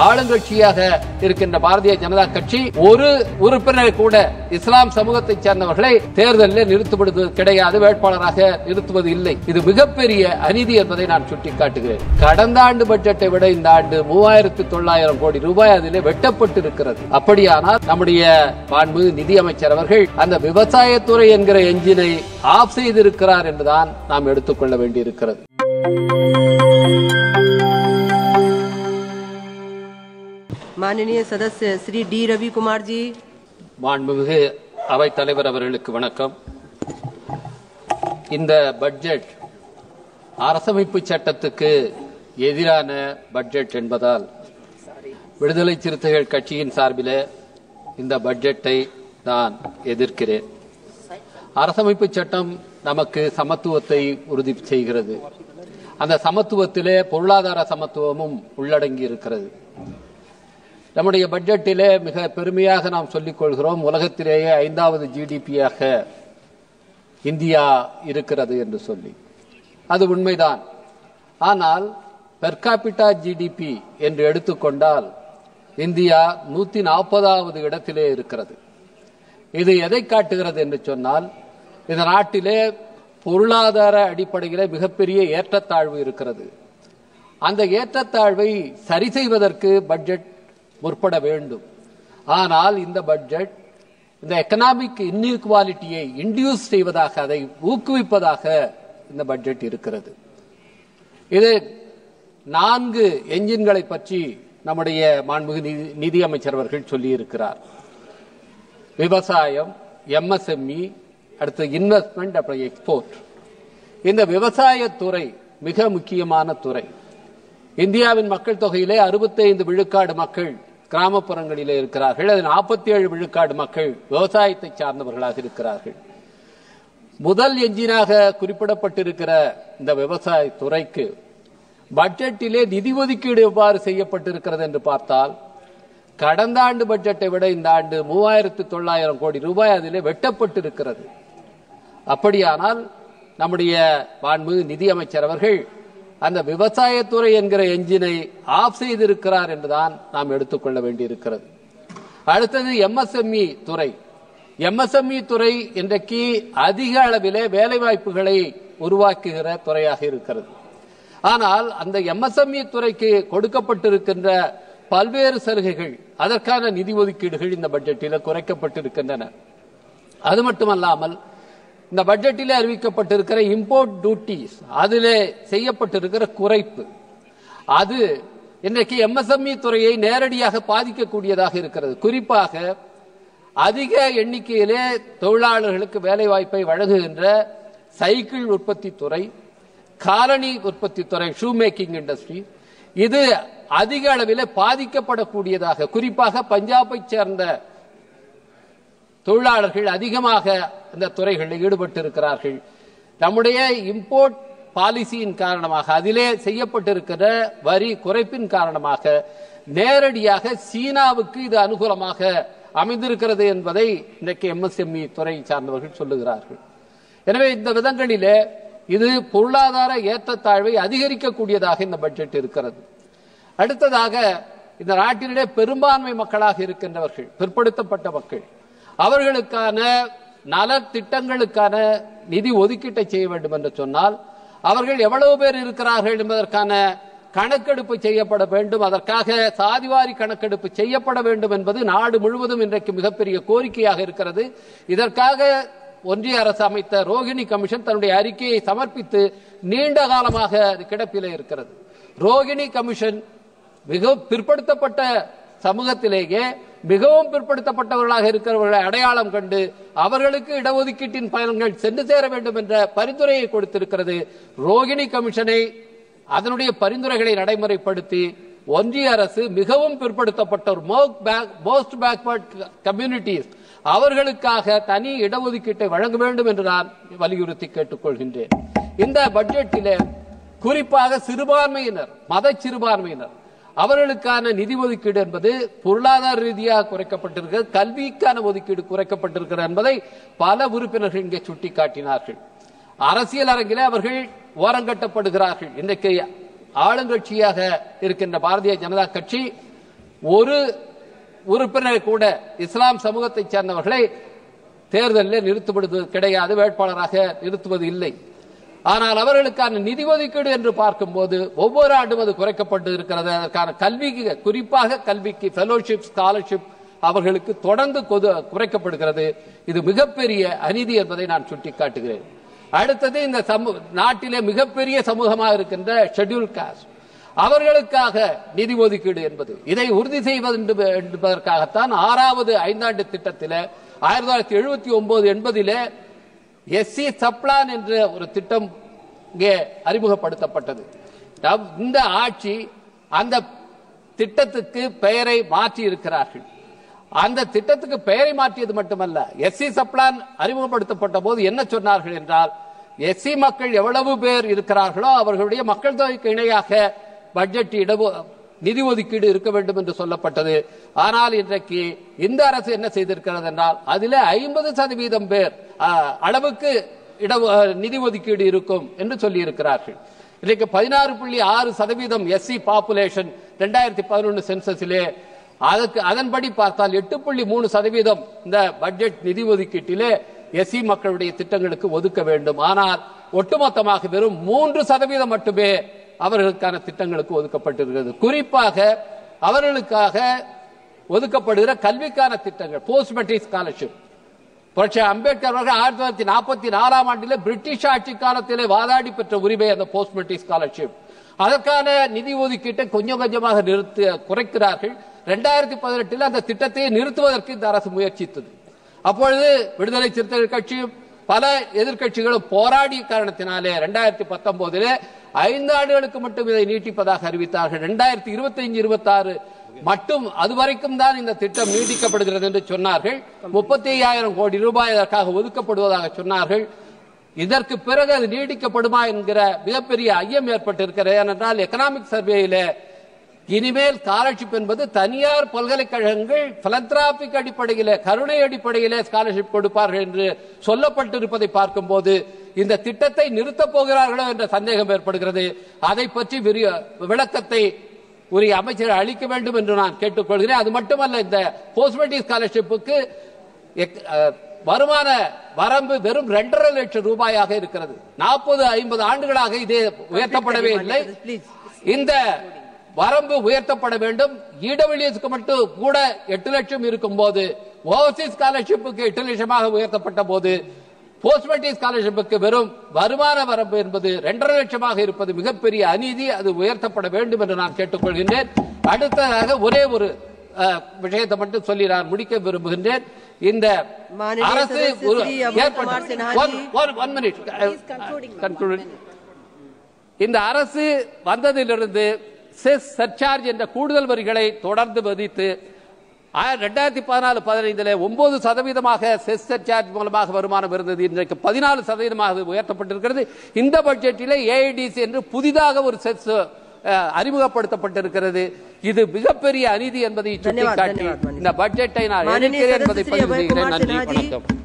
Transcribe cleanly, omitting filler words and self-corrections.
ஆளுங்கட்சியாக இருக்கின்ற பாரதிய ஜனதா கட்சி ஒரு உறுப்பினர் கூட இஸ்லாம் சமூகத்தை சேர்ந்தவர்களை தேர்தலில் நிறுத்துவது கிடையாது, வேட்பாளராக நிறுத்துவது இல்லை. இது மிகப்பெரிய அநீதி என்பதை நான் சுட்டிக்காட்டுகிறேன். கடந்த ஆண்டு பட்ஜெட்டை விட இந்த ஆண்டு 3900 கோடி ரூபாய் அதிலே வெட்டப்பட்டிருக்கிறது. அப்படியானால் நம்முடைய மாண்புமிகு நிதியமைச்சர் அவர்கள் அந்த விவசாயத்துறை என்கிற என்ஜினை ஆஃப் செய்திருக்கிறார் என்றுதான் நாம் எடுத்துக்கொள்ள வேண்டியிருக்கிறது. माननीय सदस्य श्री डी रवि कुमार जी. மாண்புமிகு அவைத் தலைவர் அவர்களுக்கு வணக்கம். இந்த பட்ஜெட் அரசமைப்பு சட்டத்துக்கு எதிரான பட்ஜெட் என்பதால் விடுதலை சிறுத்தைகள் கட்சியின் சார்பில் இந்த பட்ஜெட்டை நான் எதிர்க்கிறேன். அரசமைப்பு சட்டம் நமக்கு சமத்துவத்தை உறுதி செய்கிறது. அந்த சமத்துவத்திலே பொருளாதார சமத்துவமும் உள்ளடங்கி இருக்கிறது. நம்முடைய பட்ஜெட்டிலே மிக பெருமையாக நாம் சொல்லிக் கொள்கிறோம், உலகத்திலேயே 5வது ஜிடிபியாக இந்தியா இருக்கிறது என்று சொல்லி. அது உண்மைதான். ஆனால் பெர் கேபிட்டா ஜிடிபி என்று எடுத்துக்கொண்டால் இந்தியா 140வது இடத்திலே இருக்கிறது. இது எதை காட்டுகிறது என்று சொன்னால், இந்த நாட்டிலே பொருளாதார அடிப்படையிலே மிகப்பெரிய ஏற்றத்தாழ்வு இருக்கிறது. அந்த ஏற்றத்தாழ்வை சரி செய்வதற்கு பட்ஜெட் முற்பட வேண்டும். ஆனால் இந்த பட்ஜெட் இந்த எக்கனாமிக் இன்இக்வாலிட்டியை இன்டியூஸ் செய்வதாக, அதை ஊக்குவிப்பதாக இந்த பட்ஜெட் இருக்கிறது. இது 4 என்ஜின்களை பற்றி நம்முடைய மாண்புமிகு நிதியமைச்சர் அவர்கள் சொல்லியிருக்கிறார். விவசாயம், எம்எஸ்எம்இ, அடுத்து இன்வெஸ்ட்மெண்ட், அப்புறம் எக்ஸ்போர்ட். இந்த விவசாயத்துறை மிக முக்கியமான துறை. இந்தியாவின் மக்கள் தொகையிலே 65 விழுக்காடு மக்கள் கிராமப்புறங்களிலே இருக்கிறார்கள். அதில் 47 விழுக்காடு மக்கள் விவசாயத்தை சார்ந்தவர்களாக இருக்கிறார்கள். முதல் என்ஜினாக குறிப்பிடப்பட்டிருக்கிற இந்த விவசாய துறைக்கு பட்ஜெட்டிலே நிதி ஒதுக்கீடு எவ்வாறு செய்யப்பட்டிருக்கிறது என்று பார்த்தால், கடந்த ஆண்டு பட்ஜெட்டை விட இந்த ஆண்டு 3900 கோடி ரூபாய் அதிலே வெட்டப்பட்டிருக்கிறது. அப்படியானால் நம்முடைய மாண்புமிகு நிதியமைச்சர் அவர்கள் அந்த விவசாயத்துறை என்கிற என்ஜினை ஆஃப் செய்திருக்கிறார் என்றுதான் நாம் எடுத்துக்கொள்ள வேண்டியிருக்கிறது. அடுத்தது எம்எஸ்எம்இ துறை. எம்எஸ்எம்இ துறை இன்றைக்கு அதிக அளவிலே வேலைவாய்ப்புகளை உருவாக்குகிற துறையாக இருக்கிறது. ஆனால் அந்த எம்எஸ்எம்இ துறைக்கு கொடுக்கப்பட்டிருக்கின்ற பல்வேறு சலுகைகள், அதற்கான நிதி ஒதுக்கீடுகள் இந்த பட்ஜெட்டில் குறைக்கப்பட்டிருக்கின்றன. அது மட்டுமல்லாமல் இந்த பட்ஜெட்டிலே அறிவிக்கப்பட்டிருக்கிற இம்போர்ட் டியூட்டிஸ், அதிலே செய்யப்பட்டிருக்கிற குறைப்பு, அது இன்றைக்கு எம்எஸ்எம்இ துறையை நேரடியாக பாதிக்கக்கூடியதாக இருக்கிறது. குறிப்பாக அதிக எண்ணிக்கையிலே தொழிலாளர்களுக்கு வேலைவாய்ப்பை வழங்குகின்ற சைக்கிள் உற்பத்தி துறை, காலணி உற்பத்தி துறை, ஷூ மேக்கிங் இண்டஸ்ட்ரி, இது அதிக அளவில் பாதிக்கப்படக்கூடியதாக, குறிப்பாக பஞ்சாபை சேர்ந்த தொழிலாளர்கள் அதிகமாக இந்த துறைகளில் ஈடுபட்டிருக்கிறார்கள். நம்முடைய இம்போர்ட் பாலிசியின் காரணமாக, அதிலே செய்யப்பட்டிருக்கிற வரி குறைப்பின் காரணமாக நேரடியாக சீனாவுக்கு இது அனுகூலமாக அமைந்திருக்கிறது என்பதை இன்றைக்கு எம்எஸ்எம்இ துறை சார்ந்தவர்கள் சொல்லுகிறார்கள். எனவே இந்த விதங்களிலே இது பொருளாதார ஏற்றத்தாழ்வை அதிகரிக்கக்கூடியதாக இந்த பட்ஜெட் இருக்கிறது. அடுத்ததாக இந்த நாட்டிலே பெரும்பான்மை மக்களாக இருக்கின்றவர்கள், பிற்படுத்தப்பட்ட மக்கள், அவர்களுக்கான நல திட்டங்களுக்கான நிதி ஒதுக்கீட்டை செய்ய வேண்டும் என்று சொன்னால் அவர்கள் எவ்வளவு பேர் இருக்கிறார்கள் என்பதற்கான கணக்கெடுப்பு செய்யப்பட வேண்டும். அதற்காக சாதிவாரி கணக்கெடுப்பு செய்யப்பட வேண்டும் என்பது நாடு முழுவதும் இன்றைக்கு மிகப்பெரிய கோரிக்கையாக இருக்கிறது. இதற்காக ஒன்றிய அரசு அமைத்த ரோகிணி கமிஷன் தன்னுடைய அறிக்கையை சமர்ப்பித்து நீண்ட காலமாக கிடப்பிலே இருக்கிறது. ரோகிணி கமிஷன் மிகவும் பிற்படுத்தப்பட்ட சமூகத்திலேயே மிகவும் பிற்படுத்தப்பட்டவர்களாக இருக்கிறவர்களை அடையாளம் கண்டு அவர்களுக்கு இடஒதுக்கீட்டின் பயன்கள் சென்று சேர வேண்டும் என்ற பரிந்துரையை கொடுத்திருக்கிறது. ரோகிணி கமிஷனை, அதனுடைய பரிந்துரைகளை நடைமுறைப்படுத்தி ஒன்றிய அரசு மிகவும் பிற்படுத்தப்பட்டோர், மோஸ்ட் பேக்வர்ட் கம்யூனிட்டிஸ், அவர்களுக்காக தனி இடஒதுக்கீட்டை வழங்க வேண்டும் என்று நான் வலியுறுத்தி கேட்டுக்கொள்கின்றேன். இந்த பட்ஜெட்டிலே குறிப்பாக சிறுபான்மையினர், மத சிறுபான்மையினர், அவர்களுக்கான நிதி ஒதுக்கீடு என்பது பொருளாதார ரீதியாக குறைக்கப்பட்டிருக்கிறது, கல்விக்கான ஒதுக்கீடு குறைக்கப்பட்டிருக்கிறது என்பதை பல உறுப்பினர்கள் இங்கே சுட்டிக்காட்டினார்கள். அரசியல் அரங்கிலே அவர்கள் ஓரங்கட்டப்படுகிறார்கள். இன்றைக்கு ஆளுங்கட்சியாக இருக்கின்ற பாரதிய ஜனதா கட்சி ஒரு உறுப்பினர் கூட இஸ்லாம் சமூகத்தை சேர்ந்தவர்களை தேர்தலில் நிறுத்துவது கிடையாது, வேட்பாளராக நிறுத்துவது இல்லை. ஆனால் அவர்களுக்கான நிதி ஒதுக்கீடு என்று பார்க்கும்போது ஒவ்வொரு ஆண்டும் அது குறைக்கப்பட்டு இருக்கிறது. அதற்கான கல்விக்கு, குறிப்பாக கல்விக்கு ஃபெலோஷிப், ஸ்காலர்ஷிப் அவர்களுக்கு தொடர்ந்து குறைக்கப்படுகிறது. இது மிகப்பெரிய அநீதி என்பதை நான் சுட்டிக்காட்டுகிறேன். அடுத்தது, இந்த நாட்டிலே மிகப்பெரிய சமூகமாக இருக்கின்ற ஷெட்யூல் காஸ்ட், அவர்களுக்காக நிதி ஒதுக்கீடு என்பது, இதை உறுதி செய்வது என்பதற்காகத்தான் 6வது ஐந்தாண்டு திட்டத்தில் 1979-80 எஸ்சி சப்ளான் என்ற ஒரு திட்டம் இங்கே அறிமுகப்படுத்தப்பட்டது. இந்த ஆட்சி அந்த திட்டத்துக்கு பெயரை மாற்றி இருக்கிறார்கள். அந்த திட்டத்துக்கு பெயரை மாற்றியது மட்டுமல்ல, எஸ்சி சப்ளான் அறிமுகப்படுத்தப்பட்ட போது என்ன சொன்னார்கள் என்றால், எஸ்சி மக்கள் எவ்வளவு பேர் இருக்கிறார்களோ அவர்களுடைய மக்கள் தொகைக்கு இணையாக பட்ஜெட் நிதி ஒதுக்கீடு இருக்க வேண்டும் என்று சொல்லப்பட்டது. ஆனால் இன்றைக்கு இந்த அரசு என்ன செய்திருக்கிறது என்றால், அதில் 50% பேர் அளவுக்கு நிதி ஒதுக்கீடு இருக்கும் என்று சொல்லி இருக்கிறார்கள். இன்றைக்கு 16.6% எஸ்சி பாப்புலேஷன் 2011 சென்சஸிலே, அதன்படி பார்த்தால் 8.3% இந்த பட்ஜெட் நிதி ஒதுக்கீட்டிலே எஸ்சி மக்களுடைய திட்டங்களுக்கு ஒதுக்க வேண்டும். ஆனால் ஒட்டுமொத்தமாக வெறும் 3% மட்டுமே அவர்களுக்கான திட்டங்களுக்கு ஒதுக்கப்பட்டிருக்கிறது. குறிப்பாக அவர்களுக்காக ஒதுக்கப்படுகிற கல்விக்கான திட்டங்கள், போஸ்ட் மெட்ரிக் ஸ்காலர்ஷிப், புரட்சி அம்பேத்கர் அவர்கள் 1944 ஆண்டிலே பிரிட்டிஷ் ஆட்சி காலத்திலே வாதாடி பெற்ற உரிமை அந்த போஸ்ட் மெட்ரிக் ஸ்காலர்ஷிப். அதற்கான நிதி ஒதுக்கீட்டை கொஞ்சம் கொஞ்சமாக குறைக்கிறார்கள். 2018 அந்த திட்டத்தை நிறுத்துவதற்கு இந்த அரசு முயற்சித்தது. அப்பொழுது விடுதலை சிறுத்தைகள் கட்சியும் பல எதிர்கட்சிகளும் போராடிய காரணத்தினாலே 2019 5 ஆண்டுகளுக்கு மட்டும் இதை நீட்டிப்பதாக அறிவித்தார்கள். 2025-26 மட்டும் அதுவரைக்கும் தான் இந்த திட்டம் நீட்டிக்கப்படுகிறது என்று சொன்னார்கள். 35,000 கோடி ரூபாய் அதற்காக ஒதுக்கப்படுவதாக சொன்னார்கள். இதற்கு பிறகு அது நீடிக்கப்படுமா என்கிற மிகப்பெரிய ஐயம் ஏற்பட்டிருக்கிறது. ஏனென்றால் எக்கனாமிக் சர்வேயில இனிமேல் ஸ்காலர்ஷிப் என்பது தனியார் பல்கலைக்கழகங்கள் பிலந்திராபிக் அடிப்படையில், கருணை அடிப்படையிலே ஸ்காலர்ஷிப் கொடுப்பார்கள் என்று சொல்லப்பட்டிருப்பதை பார்க்கும்போது இந்த திட்டத்தை நிறுத்தப் போகிறார்களோ என்ற சந்தேகம் ஏற்படுகிறது. அதை பற்றி விளக்கத்தை உரிய அமைச்சர் அளிக்க வேண்டும் என்று நான் கேட்டுக்கொள்கிறேன். அது மட்டுமல்ல, இந்த போஸ்ட் மெட்ரிக் ஸ்காலர்ஷிப்புக்கு வருமான வரம்பு வெறும் 2.5 லட்சம் ரூபாயாக இருக்கிறது. 40-50 ஆண்டுகளாக இது உயர்த்தப்படவே இல்லை. இந்த வரம்பு உயர்த்தப்பட வேண்டும். இடபிள்யூஎஸ்க்கு மட்டும் கூட 8 லட்சம் இருக்கும் போது, ஓவர்சீஸ் ஸ்காலர்ஷிப்புக்கு 8 லட்சமாக உயர்த்தப்பட்ட போது, போஸ்ட் மெட்ரிக் ஸ்காலர்ஷிப்புக்கு வெறும் வருமான வரம்பு என்பது 2.5 லட்சமாக இருப்பது மிகப்பெரிய அநீதி. அது உயர்த்தப்பட வேண்டும் என்று நான் கேட்டுக்கொள்கின்றேன். அடுத்ததாக ஒரே ஒரு விஷயத்தை மட்டும் சொல்லி நான் முடிக்க விரும்புகின்றேன். இந்த அரசு இந்த அரசு வந்ததிலிருந்து செஸ் சர்சார்ஜ் என்ற கூடுதல் வரிகளை தொடர்ந்து விதித்து 2014-15 9% செஸ் சர்சார்ஜ் மூலமாக வருமானம் இருந்தது. இன்றைக்கு 14% உயர்த்தப்பட்டிருக்கிறது. இந்த பட்ஜெட்டில் ஏஐடிசி என்று புதிதாக ஒரு செஸ் அறிமுகப்படுத்தப்பட்டிருக்கிறது. இது மிகப்பெரிய அநீதி என்பதை சுட்டிக்காட்டி இந்த பட்ஜெட்டை நான் எதிர்க்கிறேன் என்பதை பதிவு செய்கிறேன். நன்றி, வணக்கம்.